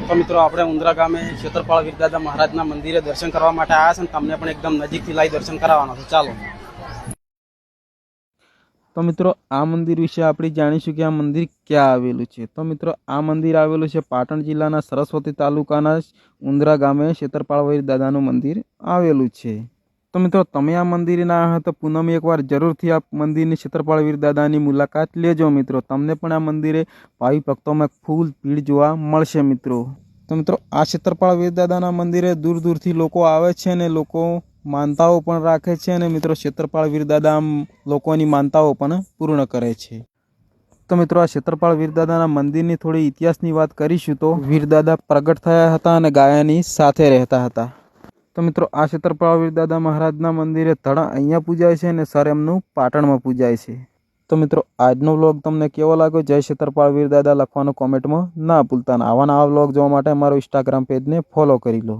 તો મિત્રો આપણે ઉંદરા ગામે ક્ષેત્રપાળ વીરદાદા મહારાજના મંદિરે દર્શન કરવા માટે આવ્યા છે અને તમને પણ એકદમ નજીકથી લાવી દર્શન કરાવવાના છે. ચાલો. તો મિત્રો આ મંદિર વિશે આપણે જાણીશું કે આ મંદિર ક્યાં આવેલું છે. તો મિત્રો આ મંદિર આવેલું છે પાટણ જિલ્લાના સરસ્વતી તાલુકાના ઉંદરા ગામે ક્ષેત્રપાળ વીરદાદાનું મંદિર આવેલું છે. તો મિત્રો તમે આ મંદિરે ના આવ્યા તો પૂનમ એકવાર જરૂરથી આ મંદિરની ક્ષેત્રપાળ વીરદાદાની મુલાકાત લેજો મિત્રો. તમને પણ આ મંદિરે ભાવિ ભક્તોમાં ફૂલ ભીડ જોવા મળશે મિત્રો. તો મિત્રો આ ક્ષેત્રપાળ વીરદાદાના મંદિરે દૂર દૂરથી લોકો આવે છે અને લોકો માનતાઓ પણ રાખે છે અને મિત્રો ક્ષેત્રપાળ વીરદાદા લોકોની માનતાઓ પણ પૂર્ણ કરે છે. તો મિત્રો આ ક્ષેત્રપાળ વીરદાદાના મંદિરની થોડી ઇતિહાસની વાત કરીશું તો વીરદાદા પ્રગટ થયા હતા અને ગાયની સાથે રહેતા હતા. તો મિત્રો આ ક્ષેત્રપાળ વીરદાદા મહારાજના મંદિરે ધડા અહીંયા પૂજાય છે અને સર એમનું પાટણમાં પૂજાય છે. તો મિત્રો આજનો વ્લોગ તમને કેવો લાગ્યો? જય ક્ષેત્રપાળ વીરદાદા લખવાનું કોમેન્ટમાં ના ભૂલતા. આવા નવા વ્લોગ જોવા માટે અમારો ઇન્સ્ટાગ્રામ પેજને ફોલો કરી લો.